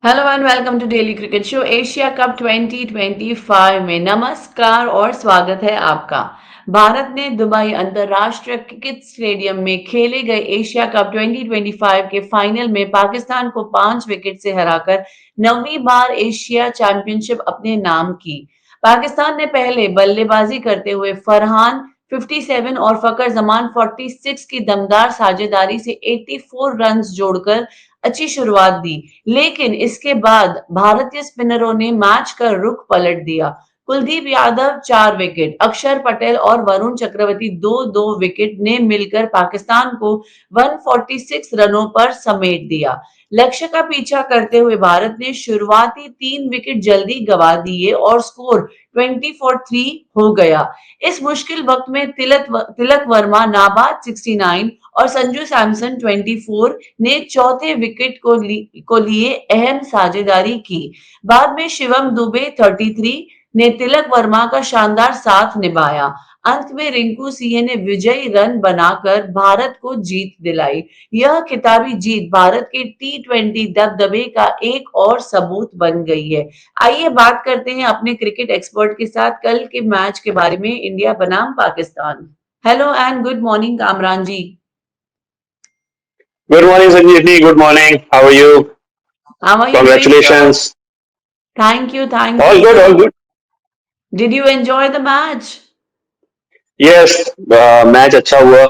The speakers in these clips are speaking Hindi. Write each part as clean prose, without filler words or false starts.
Hello and welcome to daily cricket show Asia cup 2025 में नमस्कार और स्वागत है आपका। भारत ने दुबई अंतर्राष्ट्रीय क्रिकेट स्टेडियम में खेले गए एशिया कप 2025 के फाइनल में पाकिस्तान को 5 विकेट से हराकर नौवीं बार एशिया चैंपियनशिप अपने नाम की। पाकिस्तान ने पहले बल्लेबाजी करते हुए फरहान 57 और फकर जमान 46 की दमदार साझेदारी से 84 रन जोड़कर अच्छी शुरुआत दी, लेकिन इसके बाद भारतीय स्पिनरों ने मैच का रुख पलट दिया। कुलदीप यादव 4 विकेट, अक्षर पटेल और वरुण चक्रवर्ती दो दो विकेट ने मिलकर पाकिस्तान को 146 रनों पर समेट दिया। लक्ष्य का पीछा करते हुए भारत ने शुरुआती 3 विकेट जल्दी गंवा दिए और स्कोर 24-3 हो गया। इस मुश्किल वक्त में तिलक वर्मा नाबाद 69 और संजू सैमसन 24 ने चौथे विकेट को लिए अहम साझेदारी की। बाद में शिवम दुबे 33 ने तिलक वर्मा का शानदार साथ निभाया। अंत में रिंकू सीए ने विजयी रन बनाकर भारत को जीत दिलाई। यह खिताबी जीत भारत के टी20 दबदबे का एक और सबूत बन गई है। आइए बात करते हैं अपने क्रिकेट एक्सपर्ट के साथ कल के मैच के बारे में, इंडिया बनाम Pakistan. Hello and good morning Kamran ji. Good morning, Sanjeevni. Good morning. How are you? How are you doing, sir? Congratulations. Thank you, thank All you. good, all good. Did you enjoy the match? Yes, match अच्छा हुआ.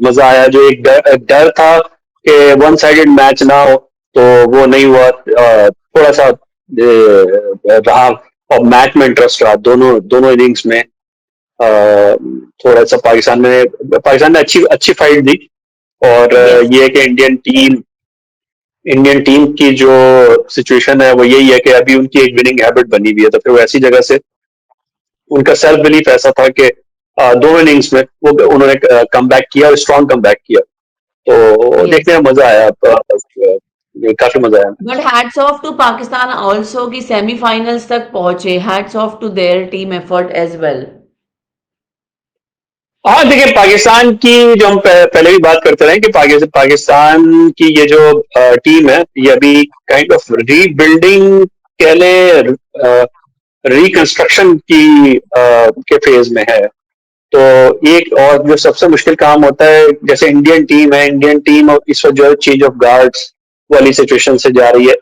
मजा आया. जो एक डर था कि वन साइडेड मैच ना हो, तो वो नहीं हुआ. थोड़ा सा रहा और मैच में इंटरेस्ट रहा दोनों दोनों इनिंग्स में. थोड़ा सा पाकिस्तान ने अच्छी अच्छी फाइट दी. और Yes. ये है कि इंडियन टीम की जो सिचुएशन है वो यही है कि अभी उनकी एक विनिंग हैबिट बनी हुई है, तो फिर वैसी जगह से उनका सेल्फ बिलीफ ऐसा था कि दो इनिंग्स में वो उन्होंने कम बैक किया और स्ट्रॉन्ग कम बैक किया. तो Yes. देखने में मजा आया. काफी मजा आया. But hats off to Pakistan also कि सेमीफाइनल्स तक पहुंचे. Hats off to their team effort as well. हाँ, देखिए पाकिस्तान की जो हम पहले भी बात करते रहे कि पाकिस्तान की ये जो टीम है ये अभी काइंड ऑफ रीबिल्डिंग कह ले, रिकंस्ट्रक्शन की के फेज में है. तो एक और जो सबसे मुश्किल काम होता है, जैसे इंडियन टीम और इस वक्त जो है चेंज ऑफ गार्ड्स वाली सिचुएशन से जा रही है.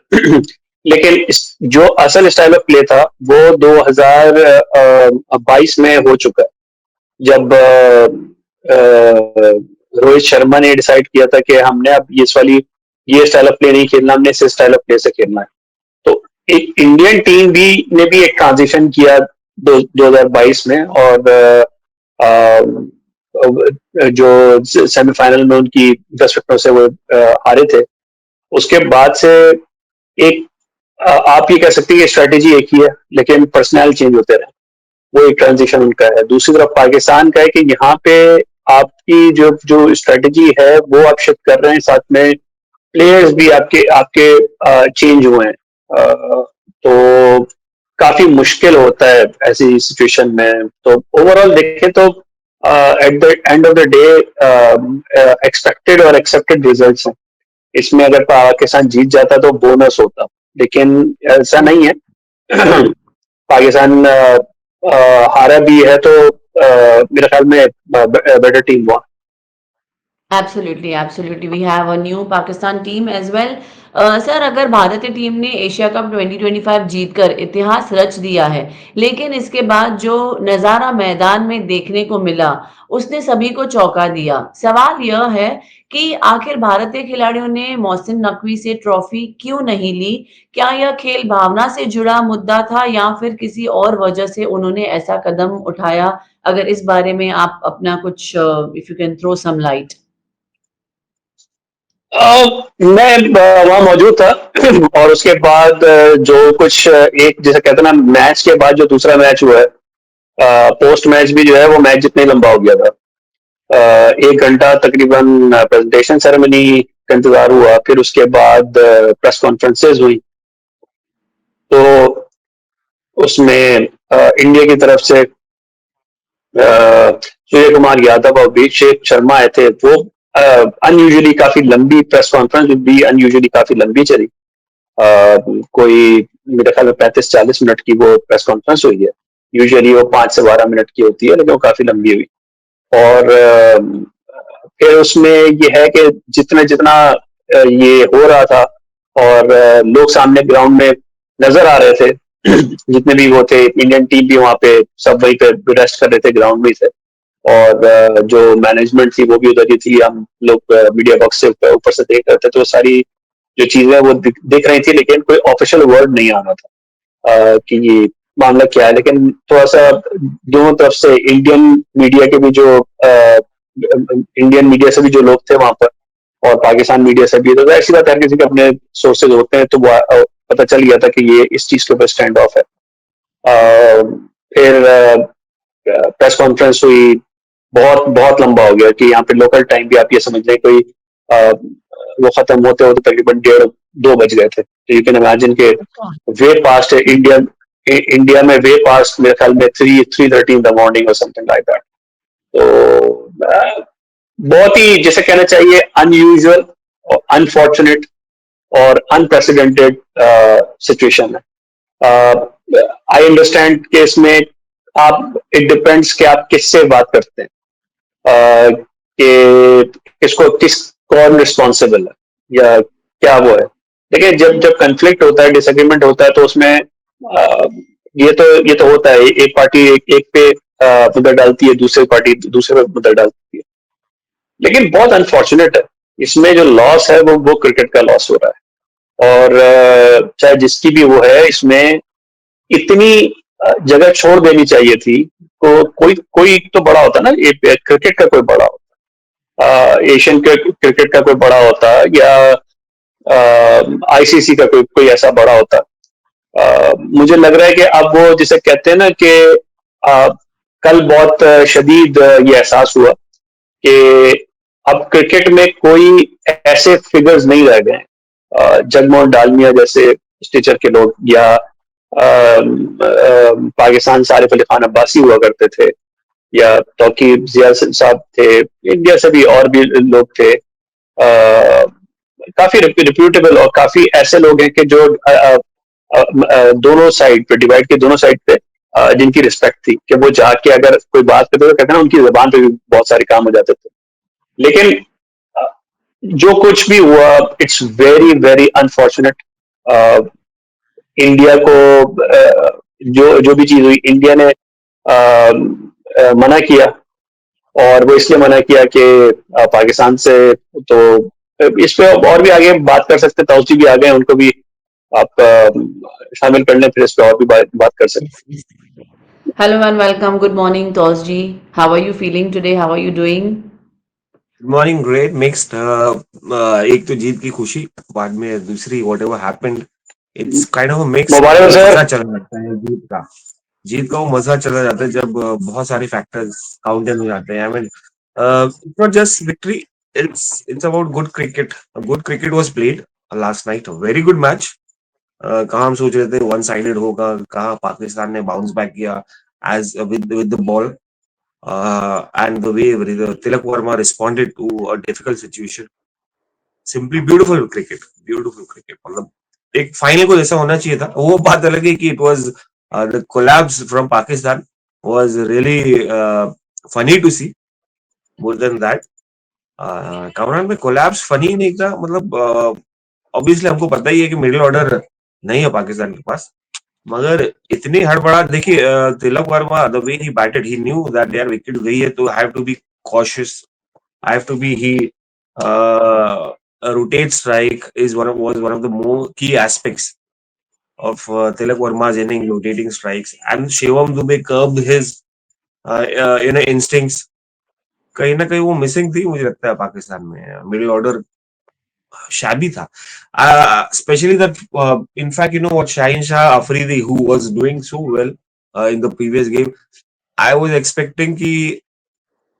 लेकिन जो असल स्टाइल ऑफ प्ले था वो 2022 में हो चुका है, जब रोहित शर्मा ने डिसाइड किया था कि हमने अब ये स्टाइल ऑफ प्ले नहीं खेलना, हमने इस स्टाइल ऑफ प्ले से खेलना है. तो एक इंडियन टीम ने भी एक ट्रांजिशन किया 2022 में. और जो सेमीफाइनल में उनकी 10 विकेटों से वो हारे थे, उसके बाद से एक आप ये कह सकते हैं कि स्ट्रेटेजी एक ही है, लेकिन पर्सनल चेंज होते रहे. वो एक ट्रांजिशन उनका है. दूसरी तरफ पाकिस्तान का है कि यहाँ पे आपकी जो जो स्ट्रेटेजी है वो आप शिफ्ट कर रहे हैं, साथ में प्लेयर्स भी आपके आपके चेंज हुए हैं. तो काफी मुश्किल होता है ऐसी सिचुएशन में. तो ओवरऑल देखें तो at the end of the day expected और एक्सेप्टेड रिजल्ट्स हैं. इसमें अगर पाकिस्तान जीत जाता तो बोनस होता, लेकिन ऐसा नहीं है. पाकिस्तान हारा भी है, तो मेरे ख्याल में बेटर टीम हुआ. Absolutely, absolutely. We have a new Pakistan team as well. Sir, अगर भारतीय टीम ने एशिया कप 2025 जीतकर इतिहास रच दिया है, लेकिन इसके बाद जो नज़ारा मैदान में देखने को मिला, उसने सभी को चौंका दिया। सवाल यह है कि आखिर भारतीय खिलाड़ियों ने मोहसिन नकवी से ट्रॉफी क्यों नहीं ली? क्या यह खेल भावना से जुड़ा मुद्दा था या फिर किसी और वजह से उन्होंने ऐसा कदम उठाया? अगर इस बारे में आप अपना कुछ if you can throw some light. मैं वहां मौजूद था. और उसके बाद जो कुछ एक जैसे कहते हैं ना, मैच के बाद जो दूसरा मैच हुआ है, पोस्ट मैच भी जो है वो मैच जितना ही लंबा हो गया था. 1 घंटा तकरीबन प्रेजेंटेशन सेरेमनी का इंतजार हुआ, फिर उसके बाद प्रेस कॉन्फ्रेंसेज हुई. तो उसमें इंडिया की तरफ से सूर्य कुमार यादव और अभिषेक शर्मा आए थे. वो अनयूजुअली काफी लंबी प्रेस कॉन्फ्रेंस भी अनयूजुअली काफी लंबी चली. कोई मेरे ख्याल में 35-40 मिनट की वो प्रेस कॉन्फ्रेंस हुई है। यूजुअली वो 5 से 12 मिनट की होती है, लेकिन वो काफी लंबी हुई। और फिर उसमें ये है कि जितना जितना ये हो रहा था और लोग सामने ग्राउंड में नजर आ रहे थे जितने भी वो थे, इंडियन टीम भी वहां पे सब वहीं पे रेस्ट कर रहे थे, ग्राउंड में ही थे। और जो मैनेजमेंट थी वो भी उधर ही थी। हम लोग मीडिया बॉक्स से ऊपर से देख रहे थे, तो सारी जो चीजें वो दिख रही थी, लेकिन कोई ऑफिशियल वर्ड नहीं आना था कि ये मामला क्या है। लेकिन थोड़ा सा दोनों तरफ से इंडियन मीडिया के भी जो इंडियन मीडिया से भी जो लोग थे वहां पर, और पाकिस्तान मीडिया से भी, तो ऐसी बात है, किसी के अपने सोर्सेज होते हैं, तो वो पता चल गया था कि ये इस चीज के ऊपर स्टैंड ऑफ है। फिर प्रेस कॉन्फ्रेंस हुई, बहुत बहुत लंबा हो गया कि यहाँ पे लोकल टाइम भी आप ये समझ लें कोई वो खत्म होते होते तकरीबन 1:30-2 बज गए थे। तो यू कैन इमेजिन के अच्छा। वे पास्ट है इंडिया। इंडिया में वे पास्ट मेरे ख्याल में 3:30 इन द मॉर्निंग और समथिंग लाइक दैट। तो बहुत ही जैसे कहना चाहिए अनयूजुअल और अनफॉर्चुनेट और अनप्रेसिडेंटेड सिचुएशन है। आई अंडरस्टैंड कि इसमें आप इट डिपेंड्स कि आप किससे बात करते हैं, कि किसको किस कौन रिस्पॉन्सिबल है या क्या वो है। देखिए, जब जब कंफ्लिक्ट होता है, डिसएग्रीमेंट होता है, तो उसमें ये तो होता है, एक पार्टी एक पे मुद्दा डालती है, दूसरी पार्टी दूसरे पे मुद्दा डालती है। लेकिन बहुत अनफॉर्चुनेट है, इसमें जो लॉस है वो क्रिकेट का लॉस हो रहा है। और चाहे जिसकी भी वो है, इसमें इतनी जगह छोड़ देनी चाहिए थी। तो कोई कोई तो बड़ा होता ना, ये क्रिकेट का कोई बड़ा होता, एशियन क्रिकेट का कोई बड़ा होता, या आईसीसी का कोई कोई ऐसा बड़ा होता। मुझे लग रहा है कि अब वो जिसे कहते हैं ना कि आ, कल बहुत शदीद ये एहसास हुआ कि अब क्रिकेट में कोई ऐसे फिगर्स नहीं रह गए। जगमोहन डालमिया जैसे स्टेचर के लोग, या पाकिस्तान सारिफ अली खान अब्बासी हुआ करते थे, या तौकीब जिया साहब थे, इंडिया से भी और भी लोग थे। काफी रिप्यूटेबल और काफी ऐसे लोग हैं कि जो दोनों साइड पे, डिवाइड के दोनों साइड पे जिनकी रिस्पेक्ट थी, कि वो जाके अगर कोई बात करते तो कहते हैं ना, उनकी जबान पे भी बहुत सारे काम हो जाते थे। लेकिन जो कुछ भी हुआ, it's very very unfortunate. India को जो जो भी चीज हुई, इंडिया ने मना किया, और वो इसलिए मना किया कि पाकिस्तान से, तो इस पे और भी आगे बात कर सकते, ताउसी भी आ गए, उनको भी आप शामिल कर लें, फिर इस पे और भी बात कर सकते। Yes, yes. Hello and welcome. Good morning, Tosji. How are you feeling today? How are you doing? Morning great mixed. एक तो जीत की खुशी, बाद में दूसरी what ever happened, it's kind of mix. Mubarak sir. मजा चला जाता है जीत का वो मजा चला जाता है जब बहुत सारे फैक्टर्स काउंट हो जाते हैं। I mean it's not just victory, it's about good cricket. Good cricket was played last night, very good match. कहाँ हम सोच रहे थे वन साइडेड होगा, कहाँ पाकिस्तान ने बाउंस बैक किया edge with the ball, and the way Tilak Verma responded to a difficult situation. Simply beautiful cricket, beautiful cricket. मतलब एक फाइनल को जैसा होना चाहिए था। वो बात अलग है कि it was the collapse from Pakistan was really funny to see. More than that, Kamran में collapse funny नहीं था, मतलब obviously हमको पता ही है कि मिडिल ऑर्डर नहीं है पाकिस्तान के पास, मगर इतनी हड़बड़ा। देखिए Tilak Varma, the way he batted, he knew that यार विकेट गई है तो I have to be cautious, I have to be, he rotate strike is was one of the more key aspects of Tilak Verma's inning, rotating strikes, and Shivam Dubey curbed his instincts. कहीं ना कहीं वो मिसिंग थी मुझे लगता है पाकिस्तान में। मिडिल ऑर्डर shabby था, especially that in fact, you know what, Shaheen Shah Afridi, who was doing so well in the previous game, I was expecting कि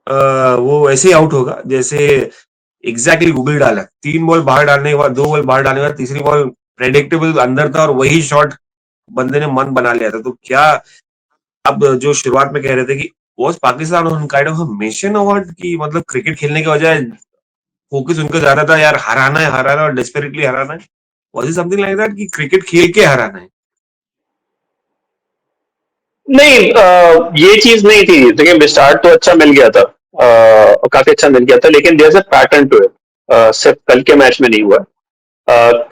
वो ऐसे ही आउट होगा जैसे एग्जैक्टली गूगल डाला, 3 बॉल बाहर डालने के बाद 2 बॉल बाहर डालने के बाद तीसरी बॉल प्रेडिक्टेबल अंदर था, और वही शॉट बंदे ने मन बना लिया था। तो क्या अब जो शुरुआत में कह रहे थे कि was Pakistan on kind of mission award, की मतलब क्रिकेट खेलने के बजाय फोकस उनका ज्यादा था यार, हराना है और डेस्परेटली हराना है। Was it something like that कि क्रिकेट खेल के हराना है? नहीं, ये चीज नहीं थी। देखिए, स्टार्ट तो अच्छा मिल गया था, और काफी अच्छा मिल गया था, लेकिन there is a pattern to it. सिर्फ कल के मैच में नहीं हुआ।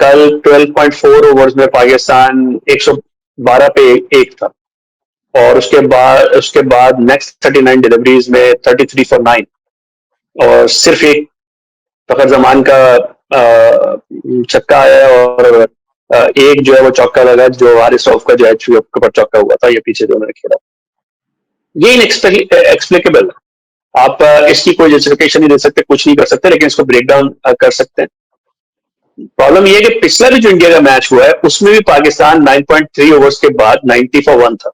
कल 12.4 ओवर्स में पाकिस्तान 112 पे एक था, और उसके बाद नेक्स्ट 39 डिलीवरीज में 33 फॉर 9, और सिर्फ एक फखर जमान का छक्का आया, और एक जो है वो चौका लगा, जो हारिस रऊफ का जो है के ऊपर चौका हुआ था, ये पीछे जो उन्होंने खेला। ये इनएक्सप्लिकेबल है। आप इसकी कोई जस्टिफिकेशन नहीं दे सकते, कुछ नहीं कर सकते, लेकिन इसको ब्रेक डाउन कर सकते हैं। प्रॉब्लम ये है कि पिछला भी जो इंडिया का मैच हुआ है, उसमें भी पाकिस्तान 9.3 ओवर्स के बाद 90 फॉर 1 था,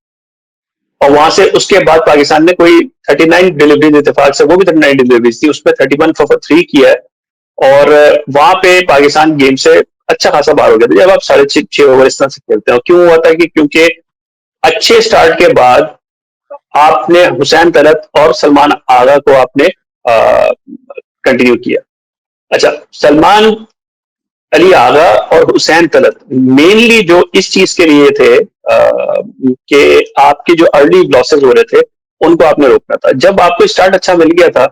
और वहां से उसके बाद पाकिस्तान ने कोई 39 डिलीवरीज, इत्तेफाक से वो भी 39 डिलीवरीज थी, उसमें 31 फॉर 3 किया है, और वहां पे पाकिस्तान गेम से अच्छा खासा बाहर हो गया था। जब आप 6.5 ओवर इस तरह से खेलते हैं, क्यों हुआ था कि क्योंकि अच्छे स्टार्ट के बाद आपने हुसैन तलत और सलमान आगा को आपने कंटिन्यू किया। अच्छा, सलमान अली आगा और हुसैन तलत मेनली जो इस चीज के लिए थे कि आपके जो अर्ली लॉसेस हो रहे थे, उनको आपने रोकना था। जब आपको स्टार्ट अच्छा मिल गया था,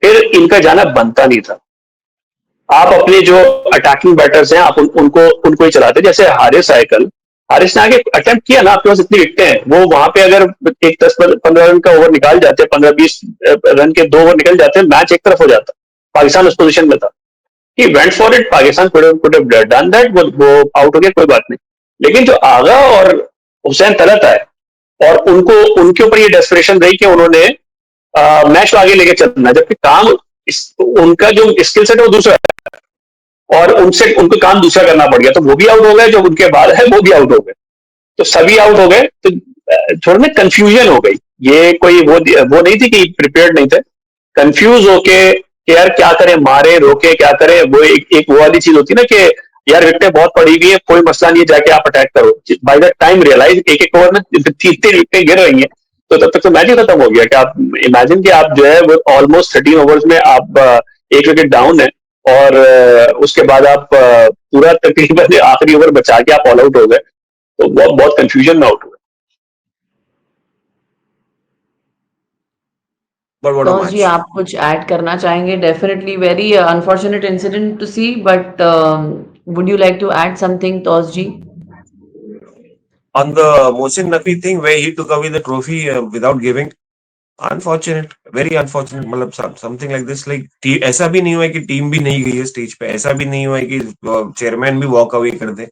फिर इनका जाना बनता नहीं था। आप अपने जो अटैकिंग बैटर्स हैं, आप उनको ही चलाते। जैसे हारिस आए कल, हारिस ने आगे अटेम्प्ट किया ना, आपके पास इतनी विकटें हैं, वो वहां पे अगर एक 10-15 रन का ओवर निकाल जाते, 15-20 रन के 2 ओवर निकल जाते, मैच एक तरफ हो जाता। पाकिस्तान उस पोजीशन में था, he went for it. Pakistan could have done that, वो आउट हो गया, कोई बात नहीं। लेकिन जो आगा और हुसैन तलत आए, और उनके ऊपर ये डेस्परेशन रही कि उन्होंने मैच को आगे लेके चलना, जबकि काम उनका जो स्किल सेट है वो दूसरा है, और उनको काम दूसरा करना पड़ गया, तो वो भी आउट हो गए, जो उनके बाद है वो भी आउट हो गए, तो सभी आउट हो गए। तो थोड़ा ना कंफ्यूजन हो गई। ये कोई वो नहीं थी कि प्रिपेयर्ड नहीं थे, कंफ्यूज होके यार क्या करें, मारे रोके क्या करें। वो एक वो वाली चीज होती है ना कि यार विकेटें बहुत पड़ी हुई है, कोई मसला नहीं है, जाके आप अटैक करो। बाय द टाइम रियलाइज एक ओवर में 3 विकेटें गिर रही हैं, तो तब तक तो मैच ही खत्म हो गया। कि आप इमेजिन कि आप जो है वो ऑलमोस्ट 13 ओवर्स में आप एक विकेट डाउन है, और उसके बाद आप पूरा तकरीबन आखिरी ओवर बचा के आप ऑल आउट हो गए, तो बहुत कंफ्यूजन में आउट हुए। But what a तो जी, match. आप कुछ ऐड करना चाहेंगे? Definitely very unfortunate incident to see, but would you like to add something, Taus ji? On the Mohsin Naqvi thing where he took away the trophy without giving, unfortunate, very unfortunate. मतलब something like this, like ऐसा भी नहीं हुआ है कि टीम भी नहीं गई है स्टेज पे, ऐसा भी नहीं हुआ है कि चेयरमैन भी वॉक अवे कर दे।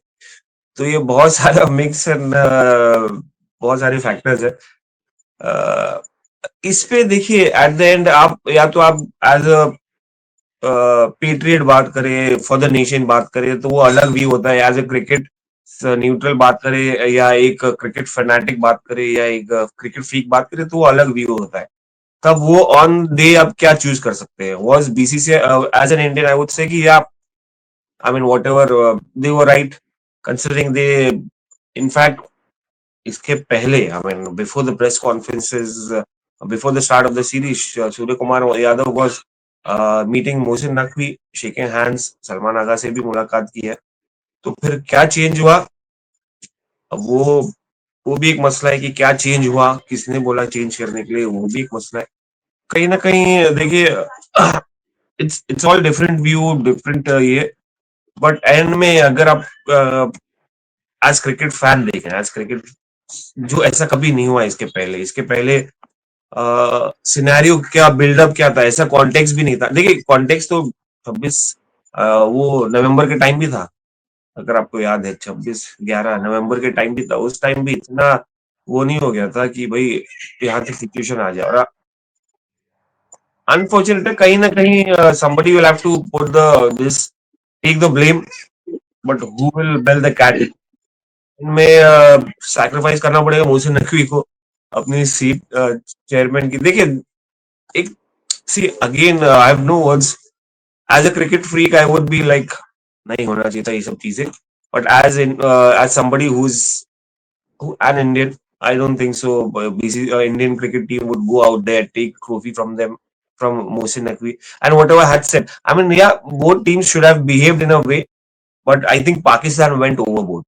तो ये बहुत सारा मिक्स एंड बहुत सारे फैक्टर्स है। इस पे देखिए, एट द एंड आप या तो आप एज अ पेट्रियट बात करें, फॉर द नेशन बात करें, तो वो अलग व्यू होता है। एज ए क्रिकेट न्यूट्रल बात करें, या एक क्रिकेट फैनाटिक बात करें, या एक क्रिकेट फ्रीक बात करें, तो वो अलग व्यू होता है। तब वो ऑन डे आप क्या चूज कर सकते हैं। Was BCCI as an Indian, I would say कि या I mean whatever they were right, considering they in fact इसके पहले, I mean before the press conferences, before the start of the series, Surya Kumar Yadav was meeting Mohsin Naqvi, shaking hands, Salman Agha से भी मुलाकात की है। तो फिर क्या चेंज हुआ, अब वो भी एक मसला है कि क्या चेंज हुआ, किसने बोला चेंज करने के लिए, वो भी एक मसला है। कहीं ना कहीं देखिए, it's all different view, different ये, बट एंड में अगर आप एज क्रिकेट फैन देखें, एज क्रिकेट, जो ऐसा कभी नहीं हुआ इसके पहले सिनेरियो क्या, बिल्डअप क्या था, ऐसा कॉन्टेक्स्ट भी नहीं था। देखिए कॉन्टेक्स्ट तो 26 वो नवंबर के टाइम भी था, अगर आपको याद है, 26-11 नवंबर के टाइम भी था। उस टाइम भी इतना वो नहीं हो गया था कि भाई यहाँ तक सिचुएशन आ जाए। और अनफॉर्चुनेट है, कहीं ना कहीं somebody will have to put the this take the blame, but who will bell the cat? इनमें सैक्रिफाइस करना पड़ेगा मोहसिन नकवी को अपनी सीट चेयरमैन की। देखिए एक, see again, I have no words. As a cricket freak I would be like नहीं होना चाहिए था ये सब चीजें, but as somebody who's an Indian, I don't think so. Indian cricket team would go out there, take trophy from them, from Mohsin Naqvi, and whatever had said. I mean, yeah, both teams should have behaved in a way but I think Pakistan went overboard.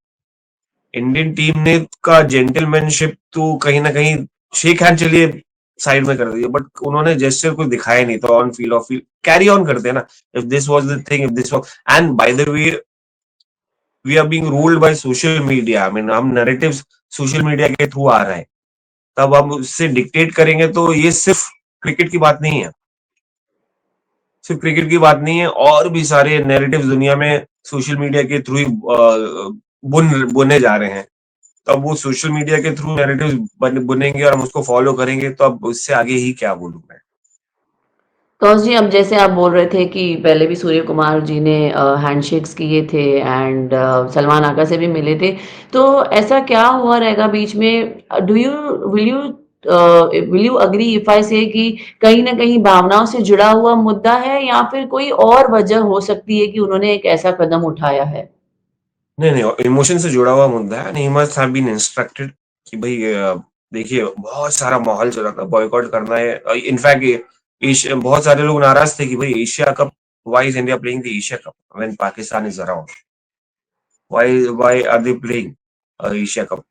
Indian team ने का जेंटलमैनशिप तो कहीं ना कहीं शेक हैंड चलिए साइड में कर दिया, बट उन्होंने जेस्चर कुछ दिखाया नहीं था on field, off field carry on करते हैं ना. If this was the thing, if this was, and by the way we are being ruled by social media. I mean हम नैरेटिव्स सोशल मीडिया के थ्रू आ रहे हैं, तब हम उससे डिक्टेट करेंगे तो ये सिर्फ क्रिकेट की बात नहीं है. सिर्फ क्रिकेट की बात नहीं है, और भी सारे नैरेटिव्स दुनिया में सोशल मीडिया के थ्रू ही बुने जा रहे हैं. तो अब वो सोशल मीडिया के थ्रू नैरेटिव्स बुनेंगे और हम उसको फॉलो करेंगे, तो अब उससे आगे ही क्या बोलूं मैं. कौश जी, अब जैसे आप बोल रहे थे कि पहले भी सूर्य कुमार जी ने हैंडशेक्स किए थे एंड सलमान आगा से भी मिले थे, तो ऐसा क्या हुआ रहेगा बीच में? Do you will you agree if I से कि कहीं ना कहीं भावनाओं से जुड़ा हुआ मुद्दा है, या फिर कोई और वजह हो सकती है कि उन्होंने एक ऐसा कदम उठाया है? नहीं नहीं, इमोशन से जुड़ा हुआ मुद्दा है. He must have been instructed कि भाई देखिए बहुत सारा माहौल चल रहा था, बॉयकॉट करना है. इनफैक्ट बहुत सारे लोग नाराज थे कि भाई Asia cup, why is India playing the Asia cup when Pakistan is around, why are they playing Asia cup.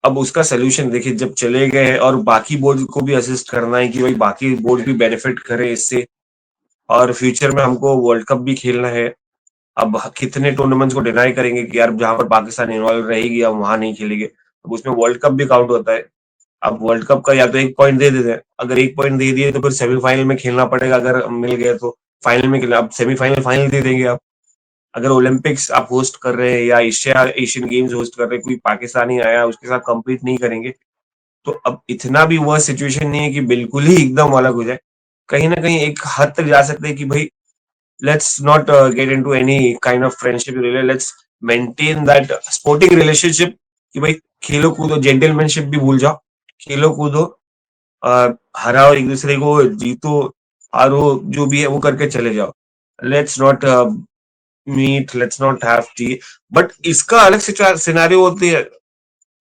अब उसका सोल्यूशन देखिए, जब चले गए और बाकी बोर्ड को भी असिस्ट करना है कि भाई बाकी बोर्ड भी बेनिफिट करे इससे, और फ्यूचर में हमको वर्ल्ड कप भी खेलना है. अब कितने टूर्नामेंट्स को डिनाई करेंगे कि यार जहां पर पाकिस्तान इन्वॉल्व रहेगी अब वहां नहीं खेलेंगे. अब उसमें वर्ल्ड कप भी काउंट होता है. अब वर्ल्ड कप का या तो 1 पॉइंट दे देते हैं, अगर 1 पॉइंट दे दिए तो फिर सेमीफाइनल में खेलना पड़ेगा, अगर मिल गए तो फाइनल में खेलना. अब सेमीफाइनल फाइनल दे देंगे आप. अगर ओलंपिक्स आप होस्ट कर रहे हैं या एशियन गेम्स होस्ट कर रहे हैं, कोई पाकिस्तानी आया उसके साथ कंपीट नहीं करेंगे, तो अब इतना भी वह सिचुएशन नहीं है कि बिल्कुल ही एकदम अलग हो जाए. कहीं ना कहीं एक हद तक जा सकते हैं कि भाई let's not get into any kind of friendship relation. Let's maintain that sporting relationship कि भाई खेलो कूदो, जेंटलमैनशिप भी भूल जाओ, खेलो कूदो, हराओ एक दूसरे को, जीतो हारो जो भी है वो करके चले जाओ. Let's not meet, let's not have tea. But इसका अलग सिनेरियो होती है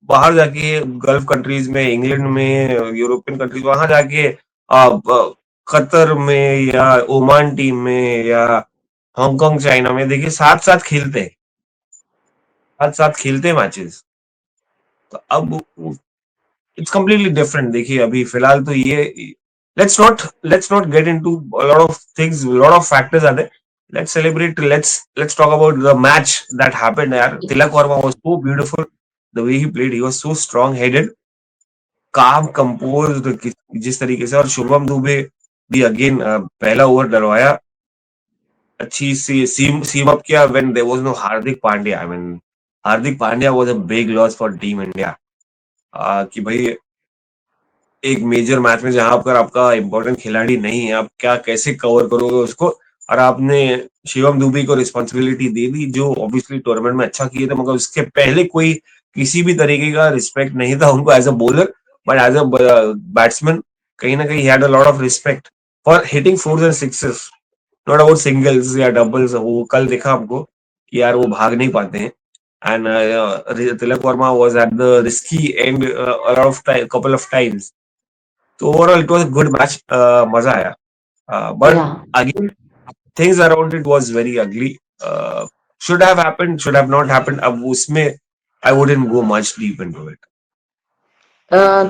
बाहर जाके, गल्फ कंट्रीज में, इंग्लैंड में, यूरोपियन कंट्रीज, वहां जाके कतर में या ओमान टीम में या हांगकांग चाइना में देखिए साथ साथ खेलते हैं, साथ साथ खेलते हैं मैचेस. तो अब इट्स कम्प्लीटली डिफरेंट. देखिए अभी फिलहाल तो ये, let's not get into lot of things, lot of factors are there. Let's celebrate, let's talk about the match that happened. यार Tilak Varma was so beautiful the way he played. He was so strong headed, calm composed जिस तरीके से. और शुभम दुबे भी अगेन पहला ओवर डलवाया, अच्छी सी सीम अप किया when there was no Hardik Pandya. I mean Hardik Pandya was a big loss for team India. कि भाई एक मेजर मैच में जहां पर आपका इंपॉर्टेंट खिलाड़ी नहीं है, आप क्या कैसे कवर करोगे उसको. और आपने शिवम दुबे को रिस्पॉन्सिबिलिटी दे दी, जो ऑब्वियसली टूर्नामेंट में अच्छा किए थे, मगर उसके पहले कोई किसी भी तरीके का रिस्पेक्ट नहीं था उनको as a bowler, but as a batsman कहीं ना कहीं had a lot of respect for hitting fours and sixes, not about singles या डबल्स. वो कल देखा हमको कि यार वो भाग नहीं पाते हैं. And Tilak Varma was at the risky end a lot of time, couple of times. तो overall it was good match, मजा आया. But yeah again things around it was very ugly. Should have happened, should have not happened. अब उसमें I wouldn't go much deep into it.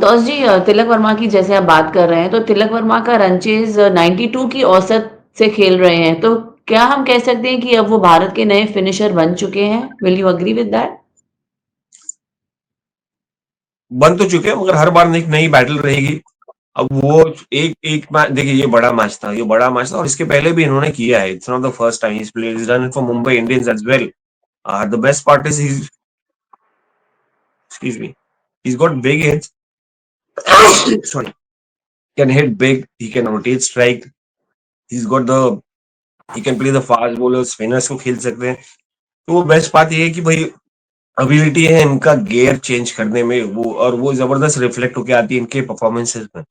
Tosh ji, Tilak Varma की जैसे आप बात कर रहे हैं, तो तिलक वर्मा का रन चेज 92 की औसत से खेल रहे हैं, तो क्या हम कह सकते हैं कि अब वो भारत के नए फिनिशर बन चुके हैं? Will you agree with that? बन तो चुके हैं, मगर हर बार एक नई बैटल रहेगी. अब वो एक एक मैच देखिए, ये बड़ा मैच था, ये बड़ा मैच था, और इसके पहले भी इन्होंने किया है. It's not the first time he played, is done it for Mumbai Indians as well. The best part is he, excuse me, he's got big hits. Sorry, can hit big, he can rotate strike, he's got the, he can play the fast bowler, spinners को खेल सकते हैं. तो वो बेस्ट बात ये है कि भाई एबिलिटी है इनका गियर चेंज करने में, वो और वो जबरदस्त रिफ्लेक्ट होके आती है इनके परफॉर्मेंसेस में.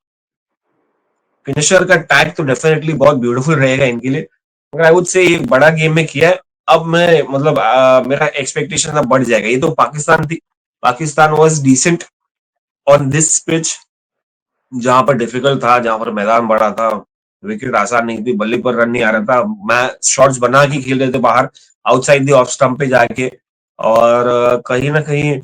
फिनिशर का टैग तो डेफिनेटली बहुत ब्यूटीफुल रहेगा इनके लिए, मगर आई वुड से ये बड़ा गेम में किया है. अब मैं मतलब मेरा एक्सपेक्टेशन अब बढ़ जाएगा. ये तो पाकिस्तान थी, Pakistan was decent on this pitch, जहां पर डिफिकल्ट था, जहां पर मैदान बड़ा था. विकेट आसान नहीं थी, बल्ले पर रन नहीं आ रहा था, मैं शॉट्स बना के खेल रहे थे बाहर आउटसाइड द ऑफ स्टंप पे जाके। और कहीं ना कहीं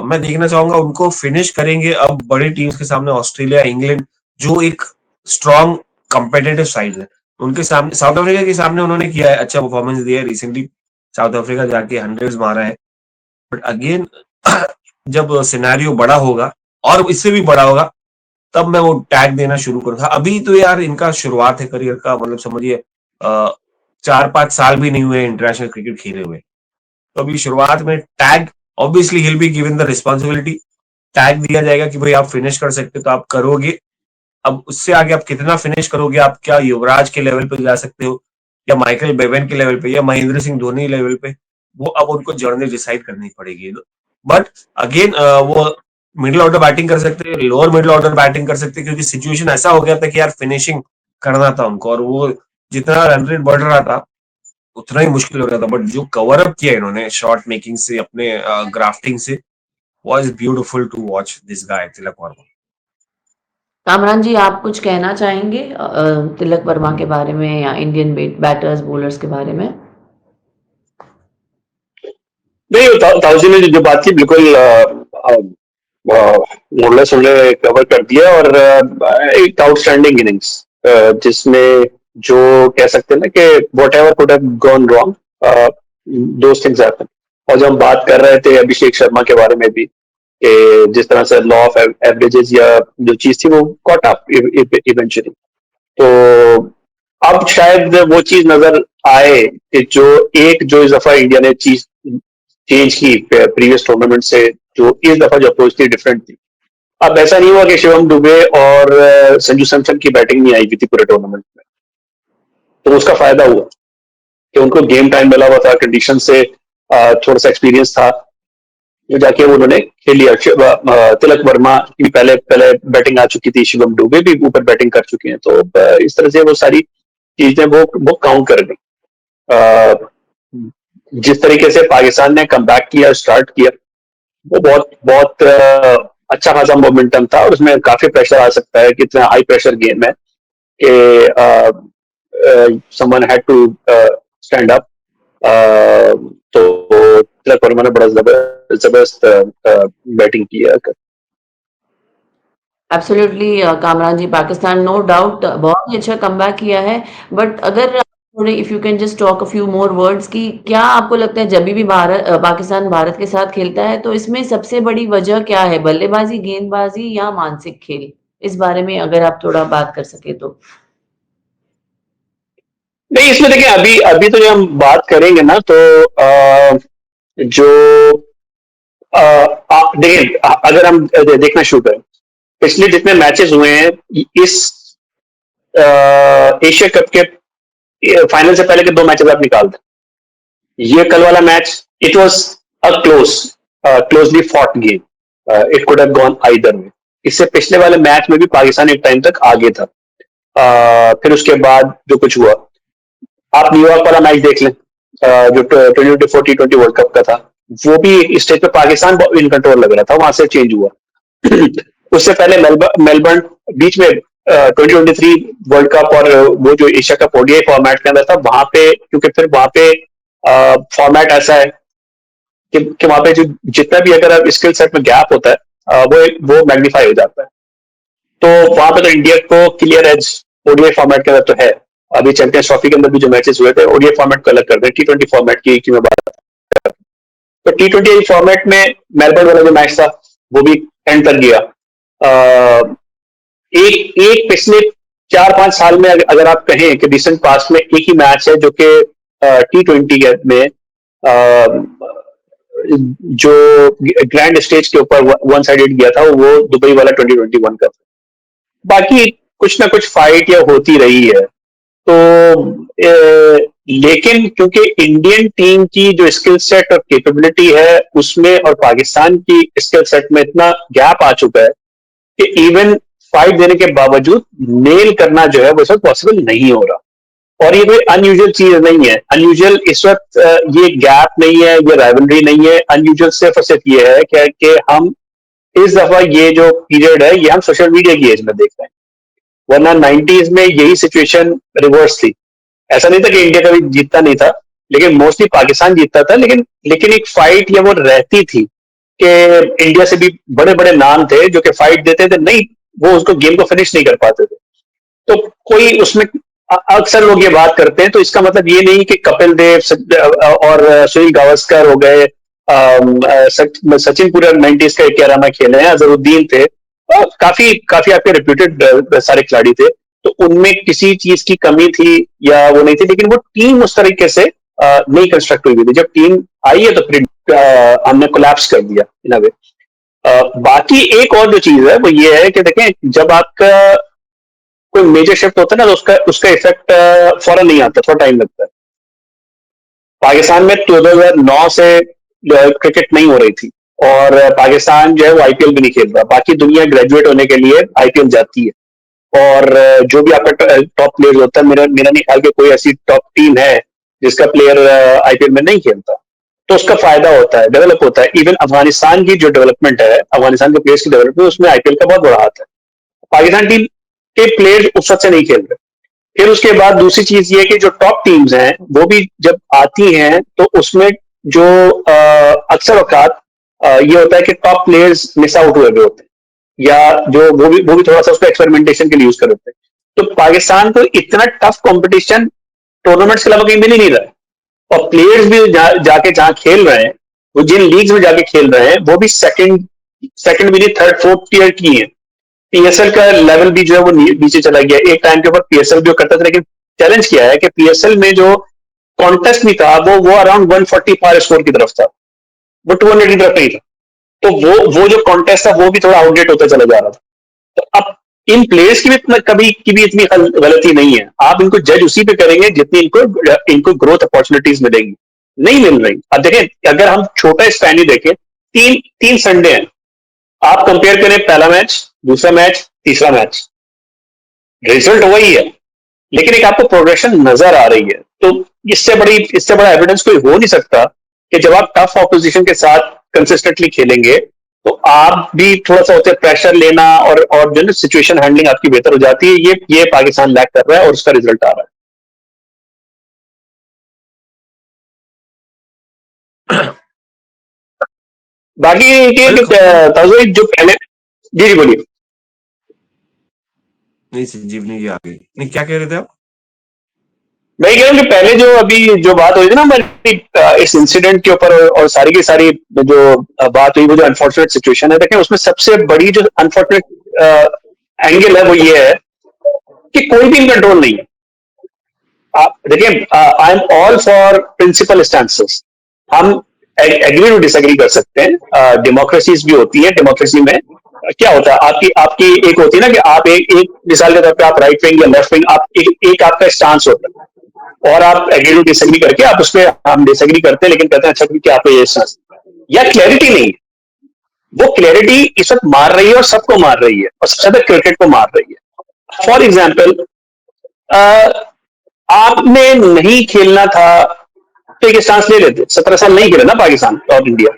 मैं देखना चाहूंगा उनको फिनिश करेंगे अब बड़ी टीम्स के सामने, ऑस्ट्रेलिया, इंग्लैंड, जो एक स्ट्रॉन्ग कंपेटेटिव साइड है उनके सामने। साउथ अफ्रीका के सामने उन्होंने किया है, अच्छा परफॉर्मेंस दिया है रिसेंटली, साउथ अफ्रीका जाके 100 मारा है। बट अगेन जब सिनेरियो बड़ा होगा और इससे भी बड़ा होगा तब मैं वो टैग देना शुरू करूंगा। अभी तो यार इनका शुरुआत है करियर का, मतलब समझिए 4-5 साल भी नहीं हुए इंटरनेशनल क्रिकेट खेले हुए, तो अभी शुरुआत में tag, obviously hill be given the responsibility, tag दिया जाएगा कि भाई आप फिनिश कर सकते हो तो आप करोगे। अब उससे आगे आप कितना फिनिश करोगे, आप क्या युवराज के लेवल पे जा सकते हो या माइकल बेवन के लेवल पे या महेंद्र सिंह धोनी लेवल पे, वो अब उनको जर्नी डिसाइड करनी पड़ेगी। बट अगेन वो मिडिल ऑर्डर बैटिंग कर सकते हैं, लोअर मिडिल ऑर्डर बैटिंग कर सकते हैं, क्योंकि सिचुएशन ऐसा हो गया था कि यार फिनिशिंग करना था उनको, और वो जितना रन रेट बढ़ रहा था उतना ही मुश्किल हो रहा था। बट जो कवर अप किया इन्होंने शॉट मेकिंग से, अपने ग्राफ्टिंग से, was beautiful to watch this guy Tilak Varma. Kamran ji, आप कुछ कहना चाहेंगे तिलक वर्मा के बारे में या इंडियन बैटर्स बॉलर्स के बारे में? नहीं, ताऊजी ने जो बात की बिल्कुल मोरलेस उन्होंने कवर कर दिया। और एक आउटस्टैंडिंग इनिंग्स जिसमें जो कह सकते हैं ना कि what ever could have gone wrong, those things happen. और जब हम बात कर रहे थे अभिषेक शर्मा के बारे में भी, कि जिस तरह से लॉ ऑफ एवरेजेस या जो चीज थी वो कॉट अप इवेंचुअली, तो अब शायद वो चीज नजर आए कि जो इस दफा इंडिया ने चीज चेंज की प्रीवियस टूर्नामेंट से, जो इस दफा जो अप्रोच थी डिफरेंट थी। अब ऐसा नहीं हुआ कि शिवम दुबे और संजू सैमसन की बैटिंग नहीं आई हुई थी पूरे टूर्नामेंट में, तो उसका फायदा हुआ कि उनको गेम टाइम मिला हुआ था, कंडीशन से थोड़ा सा एक्सपीरियंस था, जो जाके उन्होंने खेल लिया। तिलक वर्मा की पहले पहले बैटिंग आ चुकी थी, शिवम दुबे भी ऊपर बैटिंग कर चुके हैं, तो इस तरह से वो सारी चीजें वो काउंट कर गई। जिस तरीके से पाकिस्तान ने कम किया, स्टार्ट किया, वो बहुत बहुत अच्छा खासा मोमेंटम था, और उसमें काफी प्रेशर आ सकता है कि इतना हाई प्रेशर गेम है कि someone had to stand up. तो तिलक वर्मा ने बड़ा जबरदस्त बैटिंग की है। Absolutely Kamran ji, Pakistan no doubt बहुत ही अच्छा कमबैक किया है। बट अगर थोड़े if you can just talk a few more words कि क्या आपको लगता है जब भी पाकिस्तान भारत के साथ खेलता है तो इसमें सबसे बड़ी वजह क्या है? बल्लेबाजी, गेंदबाजी या मानसिक खेल? इस बारे में अगर आप थोड़ा बात कर सके तो। नहीं, इसमें देखिए, अभी अभी तो जब हम बात करेंगे ना, तो जो देखिए, अगर हम देखना शुरू करें, पिछले जितने मैचेस हुए हैं इस एशिया कप के फाइनल से पहले के दो मैचेस आप निकाल दें, ये कल वाला match, it was a closely fought game, it could have gone either way. इससे पिछले वाले मैच में भी पाकिस्तान एक टाइम तक आगे था। फिर उसके बाद जो कुछ हुआ, आप न्यूयॉर्क वाला मैच देख लें, जो 2024 T20 वर्ल्ड कप का था, वो भी इस स्टेज पे पाकिस्तान इन कंट्रोल लग रहा था, वहां से चेंज हुआ। उससे पहले मेलबर्न बीच में 2023 वर्ल्ड कप और वो जो एशिया कप ओडीआई फॉर्मेट के अंदर था, वहां पे क्योंकि फिर वहां पे फॉर्मेट ऐसा है कि वहां पे जो जितना भी अगर स्किल सेट में गैप होता है, वो मैग्नीफाई हो जाता है। तो वहां पे तो इंडिया को क्लियर एज ओडीआई फॉर्मेट के अंदर तो है। अभी चैंपियंस ट्रॉफी के अंदर भी जो मैचेस हुए थे ओडीआई फॉर्मेट को अलग कर दें, T20 फॉर्मेट की मैं बात, तो T20 फॉर्मेट में मेलबर्न वाला जो मैच था वो भी एंड तक गया। एक एक पिछले 4-5 साल में अगर आप कहें कि रिसेंट पास्ट में एक ही मैच है जो कि T20 में जो ग्रैंड स्टेज के ऊपर वन साइडेड गया था, वो दुबई वाला 2021 का। बाकी कुछ ना कुछ फाइट या होती रही है। तो लेकिन क्योंकि इंडियन टीम की जो स्किल सेट और कैपेबिलिटी है उसमें और पाकिस्तान की स्किल सेट में इतना गैप आ चुका है कि इवन फाइट देने के बावजूद नेल करना जो है वो सब पॉसिबल नहीं हो रहा। और ये कोई अनयूजुअल चीज नहीं है। अनयूजुअल इस वक्त ये गैप नहीं है, ये राइवलरी नहीं है। अनयूजुअल सिर्फ और सिर्फ ये है कि हम इस दफा ये जो पीरियड है ये हम सोशल मीडिया की एज में देख रहे हैं। वरना 90s में यही सिचुएशन रिवर्स थी। ऐसा नहीं था कि इंडिया कभी जीतता नहीं था, लेकिन मोस्टली पाकिस्तान जीतता था, लेकिन एक फाइट या वो रहती थी कि इंडिया से भी बड़े बड़े नाम थे जो कि फाइट देते थे, नहीं वो उसको गेम को फिनिश नहीं कर पाते थे। तो कोई उसमें अक्सर लोग ये बात करते हैं, तो इसका मतलब ये नहीं कि कपिल देव और सुनील गावस्कर हो गए, सचिन पूरा 90s का 11 में खेले हैं, अजहरुद्दीन थे, और काफी काफी आपके रेप्यूटेड सारे खिलाड़ी थे। तो उनमें किसी चीज की कमी थी या वो नहीं थी, लेकिन वो टीम उस तरीके से नहीं कंस्ट्रक्ट हुई थी। जब टीम आई है तो फिर हमने कोलैप्स कर दिया इन अ वे। बाकी एक और जो चीज है वो ये है कि देखें, जब आपका कोई मेजर शिफ्ट होता है ना, तो उसका उसका इफेक्ट फौरन नहीं आता, थोड़ा टाइम लगता है। पाकिस्तान में 2009 से क्रिकेट नहीं हो रही थी, और पाकिस्तान जो है वो आईपीएल भी नहीं खेल रहा। बाकी दुनिया ग्रेजुएट होने के लिए आईपीएल जाती है, और जो भी आपका टॉप प्लेयर होता है, मेरा मेरा नहीं ख्याल कि कोई ऐसी टॉप टीम है जिसका प्लेयर आईपीएल में नहीं खेलता, तो उसका फायदा होता है, डेवलप होता है। इवन अफगानिस्तान की जो डेवलपमेंट है, अफगानिस्तान के प्लेयर्स की डेवलपमेंट, उसमें आईपीएल का बहुत बड़ा हाथ है। पाकिस्तान टीम के प्लेयर्स उस वक्त से नहीं खेल रहे। फिर उसके बाद दूसरी चीज ये कि जो टॉप टीम्स हैं वो भी जब आती हैं तो उसमें जो अक्सर औकात ये होता है कि टॉप प्लेयर्स मिस आउट हुए हुए होते हैं, या जो वो भी थोड़ा सा उसको एक्सपेरिमेंटेशन के लिए यूज कर होते हैं। तो पाकिस्तान को इतना टफ कंपटीशन टूर्नामेंट्स के अलावा कहीं मिल ही नहीं रहा है, और प्लेयर्स भी जाके जहां खेल रहे हैं, वो जिन लीग्स में जाके खेल रहे हैं, वो भी सेकंड भी नहीं, थर्ड फोर्थ टीयर की है। पीएसएल का लेवल भी जो है वो नीचे चला गया। एक टाइम के ऊपर पीएसएल भी करता था, लेकिन चैलेंज किया है कि पीएसएल में जो कॉन्टेस्ट भी था वो अराउंड 140 पार स्कोर की तरफ था, वो 200 की तरफ नहीं था। तो वो जो कॉन्टेस्ट था वो भी थोड़ा आउटडेट होता चला जा रहा था। तो अब इन प्लेयर्स की भी कभी की भी इतनी गलती नहीं है, आप इनको जज उसी पे करेंगे जितनी इनको ग्रोथ अपॉर्चुनिटीज मिलेंगी, नहीं मिल रही। अब देखें, अगर हम छोटा स्पैन ही देखें, तीन तीन संडे हैं, आप कंपेयर करें पहला मैच, दूसरा मैच, तीसरा मैच, रिजल्ट वही है, लेकिन एक आपको प्रोग्रेशन नजर आ रही है। तो इससे बड़ा एविडेंस कोई हो नहीं सकता कि जब आप टफ ऑपोजिशन के साथ कंसिस्टेंटली खेलेंगे तो आप भी थोड़ा सा होते हैं प्रेशर लेना, और जो सिचुएशन हैंडलिंग आपकी बेहतर हो जाती है। ये पाकिस्तान लैक कर रहा है और उसका रिजल्ट आ रहा है। बाकी जो पहले, जी जी बोलिए। नहीं संजीवनी जी, आगे नहीं, क्या कह रहे थे आप? मैं कह रहा हूँ कि पहले जो अभी जो बात हुई थी ना हमारी इस इंसिडेंट के ऊपर, और सारी की सारी जो बात हुई, वो जो अनफॉर्चुनेट सिचुएशन है, देखें उसमें सबसे बड़ी जो अनफॉर्चुनेट एंगल है वो ये है कि कोई भी इन कंट्रोल नहीं है। आप देखिए, I am all for principle stances. हम एग्री टू डिसएग्री कर सकते हैं, डेमोक्रेसीज भी होती है। डेमोक्रेसी में क्या होता है, आपकी आपकी एक होती है ना कि आप एक मिसाल के तौर पे आप राइट विंग या लेफ्ट विंग, आप एक आपका स्टांस होता है, और आप एग्री टू डिसएग्री करके आप उस पर हम डिसएग्री करते हैं, लेकिन कहते हैं अच्छा कि आपका ये स्टांस या क्लैरिटी नहीं। वो क्लैरिटी इस वक्त मार रही है, और सबको मार रही है, और सबसे ज्यादा क्रिकेट को मार रही है। फॉर एग्जाम्पल, आपने नहीं खेलना था तो एक स्टांस ले लेते। 17 साल नहीं खेले ना पाकिस्तान और इंडिया,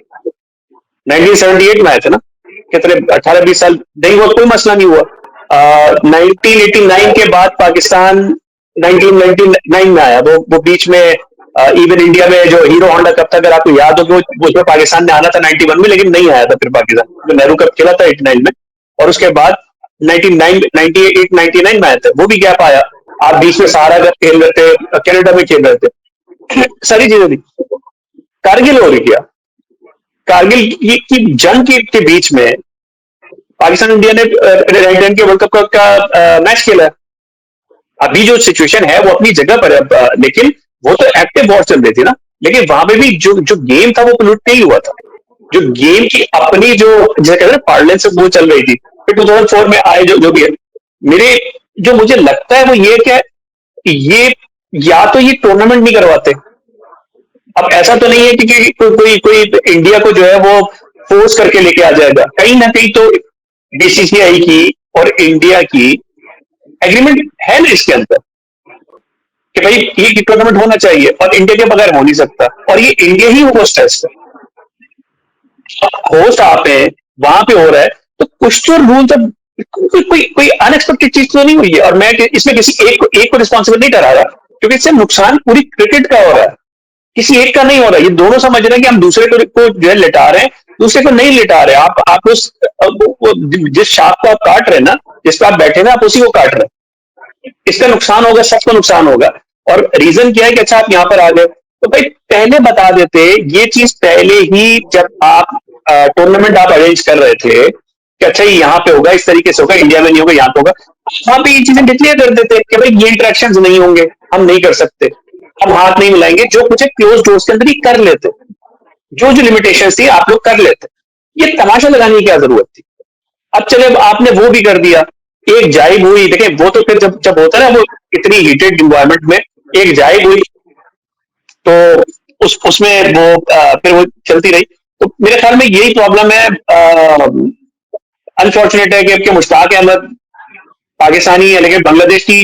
1978 में आए थे ना, कितने 18-20 साल नहीं हुआ, कोई मसला नहीं हुआ। 1989 के बाद पाकिस्तान 1999 में आया, वो बीच में इवन इंडिया में जो हीरो होंडा कप था, अगर आपको याद हो, वो उसमें पाकिस्तान ने आना था 91 में, लेकिन नहीं आया था फिर पाकिस्तान, तो नेहरू कप खेला था 89 में, और उसके बाद 98-99 में आया था, वो भी गैप आया। आप बीच में सहारा कप खेल रहे थे, कनाडा में खेल रहे थे, सारी चीजें थी। कारगिल हो रही क्या, कारगिल की जंग के बीच में पाकिस्तान इंडिया ने इंडियन के वर्ल्ड कप का मैच खेला। अभी जो सिचुएशन है वो अपनी जगह पर है, लेकिन वो तो एक्टिव वॉर चल रही थी ना, लेकिन वहां पे भी जो गेम था वो पोल्यूट नहीं हुआ था। जो गेम की अपनी जो जैसे कहते हैं पार्लेंस वो चल रही थी। फिर 2004 में आए जो भी है, मेरे जो मुझे लगता है वो ये क्या, ये या तो ये टूर्नामेंट नहीं करवाते। अब ऐसा तो नहीं है कि कोई इंडिया को जो है वो फोर्स करके लेके आ जाएगा, कहीं ना कहीं तो बीसीसीआई की और इंडिया की एग्रीमेंट है ना इसके अंदर कि भाई ये टूर्नामेंट होना चाहिए, और इंडिया के बगैर हो नहीं सकता, और ये इंडिया ही होस्ट है इसका। होस्ट आप हैं, वहां पे हो रहा है, तो कुछ तो रूल तो कोई अनएक्सपेक्टेड चीज तो नहीं हुई है, और मैं इसमें किसी एक को रिस्पॉन्सिबल नहीं करा रहा, क्योंकि इससे नुकसान पूरी क्रिकेट का हो रहा है, किसी एक का नहीं हो रहा। ये दोनों समझ रहे हैं कि हम दूसरे को जो है लिटा रहे हैं, दूसरे को नहीं लिटा रहे। आप उस जिस शाख को आप काट रहे हैं ना, जिस पर आप बैठे ना, आप उसी को काट रहे हैं। इसका नुकसान होगा, सबको नुकसान होगा। और रीजन क्या है कि अच्छा आप यहाँ पर आ गए, तो भाई पहले बता देते ये चीज पहले ही, जब आप टूर्नामेंट आप अरेंज कर रहे थे कि अच्छा ये यहाँ पे होगा, इस तरीके से होगा, इंडिया में नहीं होगा, यहाँ पे होगा, वहां पे ये चीजें डिक्लेयर कर देते कि भाई ये इंटरेक्शन नहीं होंगे, हम नहीं कर सकते, हम हाथ नहीं मिलाएंगे, जो कुछ क्लोज डोर्स के अंदर ही कर लेते, जो जो लिमिटेशन थी आप लोग कर लेते। ये तमाशा लगाने की क्या जरूरत थी? अब चले, अब आपने वो भी कर दिया, एक जाइब हुई, देखें वो तो फिर जब जब होता है ना, वो इतनी हीटेड इन्वायरमेंट में एक जाइब हुई, तो उसमें वो फिर वो चलती रही। तो मेरे ख्याल में यही प्रॉब्लम है। अनफॉर्चुनेट है कि मुश्ताक अहमद पाकिस्तानी है, लेकिन बांग्लादेश की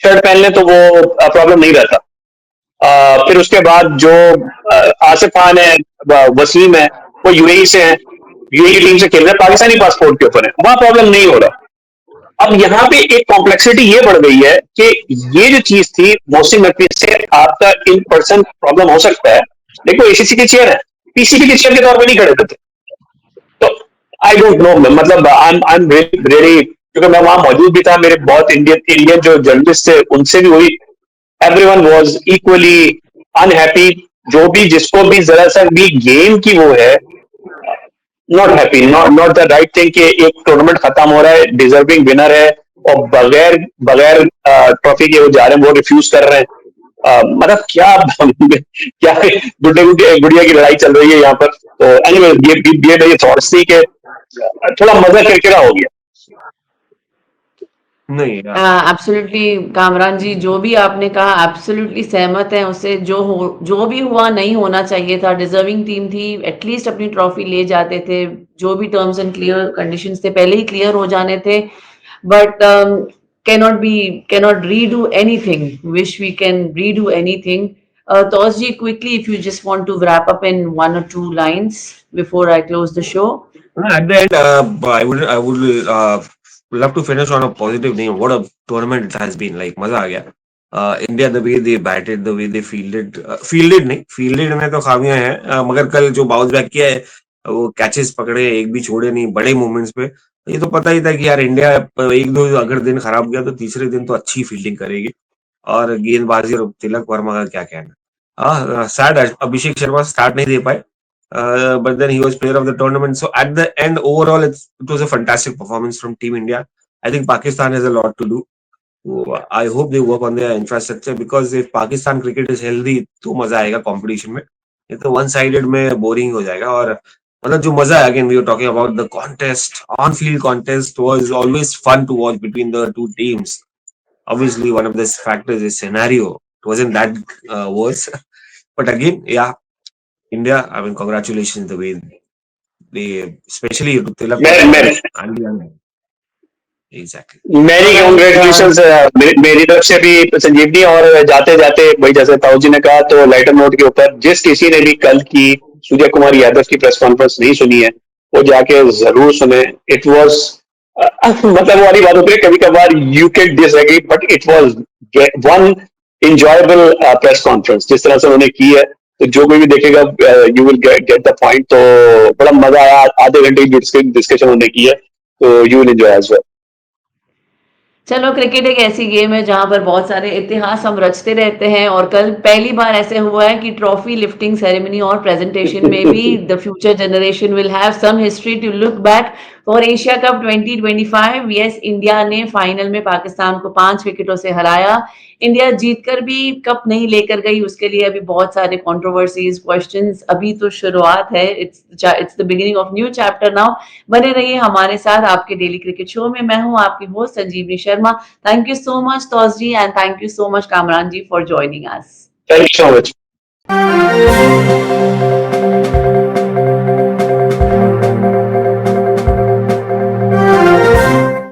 शर्ट पहन ले तो वो प्रॉब्लम नहीं रहता। फिर उसके बाद जो आसिफ खान है, वसीम है, वो यूएई से है, यूएई टीम से खेल रहे हैं, पाकिस्तानी पासपोर्ट के ऊपर है, वहां प्रॉब्लम नहीं हो रहा। अब यहाँ पे एक कॉम्प्लेक्सिटी ये बढ़ गई है कि ये जो चीज थी, मोहसिन नकवी से आपका इन पर्सन प्रॉब्लम हो सकता है, देखो एसीसी की चेयर है, पीसीबी की चेयर के तौर पर नहीं खड़े थे। तो आई डोंट नो, मतलब आई एम रियली, क्योंकि मैं वहां मौजूद भी था, मेरे बहुत इंडियन जो जर्नलिस्ट थे उनसे भी हुई, एवरीवन वाज इक्वली अनहैप्पी। जो भी, जिसको भी जरा सा भी गेम की वो है, not happy, not the right thing कि एक टूर्नामेंट खत्म हो रहा है, डिजर्विंग विनर है, और बगैर बगैर ट्रॉफी के वो जा रहे हैं, वो रिफ्यूज कर रहे हैं। मतलब क्या क्या गुड़िया की लड़ाई चल रही है यहाँ पर। तो एनीवे, ये मेरी थॉट्स थी कि थोड़ा मजा किरकिरा हो गया। नहीं एब्सोल्युटली कामरान जी, जो भी आपने कहा एब्सोल्युटली सहमत हैं उससे। जो भी हुआ नहीं होना चाहिए था। डिजर्विंग टीम थी, एटलीस्ट अपनी ट्रॉफी ले जाते थे। जो भी टर्म्स एंड क्लियर कंडीशंस थे पहले ही क्लियर हो जाने थे। But cannot redo anything. Wish we can redo anything. Tosji, quickly, if you just want to wrap up in 1 or 2 lines before I close the show. At the end, I would love to finish on a positive note. What a tournament it has been. Like मजा आ गया. India, the way they batted, the way they fielded में तो खामियां हैं, मगर कल जो बाउंस बैक किया है, वो कैचेस पकड़े, एक भी छोड़े नहीं बड़े मोमेंट्स पे। ये तो पता ही था कि यार इंडिया एक दो अगर दिन खराब गया तो तीसरे दिन तो अच्छी फील्डिंग करेगी, और गेंदबाजी और तिलक वर्मा का क्या कहना। सैड अभिषेक शर्मा स्टार्ट नहीं दे पाए, but then he was player of the tournament. So at the end, overall, it was a fantastic performance from Team India. I think Pakistan has a lot to do. So I hope they work on their infrastructure, because if Pakistan cricket is healthy, तो मजा आएगा competition में। ये तो one sided में boring हो जाएगा। और मतलब जो मजा है, again we were talking about the contest, on field contest was always fun to watch between the two teams. Obviously, one of the factors is scenario. It wasn't that worse, but again, yeah. India, I mean, congratulations the way they, especially to Tilak and exactly. मेरी कॉन्ग्रेचुलेशन मेरी तरफ से भी संजीवनी। और जाते जाते भाई, जैसे ताऊ जी ने कहा, तो लाइटर नोट के ऊपर जिस किसी ने भी कल की सूर्य कुमार यादव की प्रेस कॉन्फ्रेंस नहीं सुनी है, वो जाके जरूर सुने। इट वाज मतलब वाली बात होती है, कभी कभार you can disagree, but it was one enjoyable press conference जिस तरह से उन्होंने की है। तो जो कोई भी देखेगा, you will get the point. तो बड़ा मजा आया, आधे घंटे की डिस्कशन उन्होंने की है, तो you will enjoy as well. चलो, क्रिकेट एक ऐसी गेम है जहां पर बहुत सारे इतिहास हम रचते रहते हैं, और कल पहली बार ऐसे हुआ है कि ट्रॉफी लिफ्टिंग सेरेमनी और प्रेजेंटेशन में भी the future generation will have some history to look back for Asia cup 2025। Yes, India ने फाइनल में पाकिस्तान को 5 विकेटों से हराया। इंडिया जीतकर भी कप नहीं लेकर गई, उसके लिए अभी बहुत सारे कंट्रोवर्सीज, क्वेश्चंस। अभी तो शुरुआत है, it's the beginning of new chapter now. बने रहिए हमारे साथ आपके डेली क्रिकेट शो में। मैं हूं आपकी host Sanjeevani Sharma. Thank you so much Taus ji, and thank you so much Kamran ji for joining us. Thank you so much.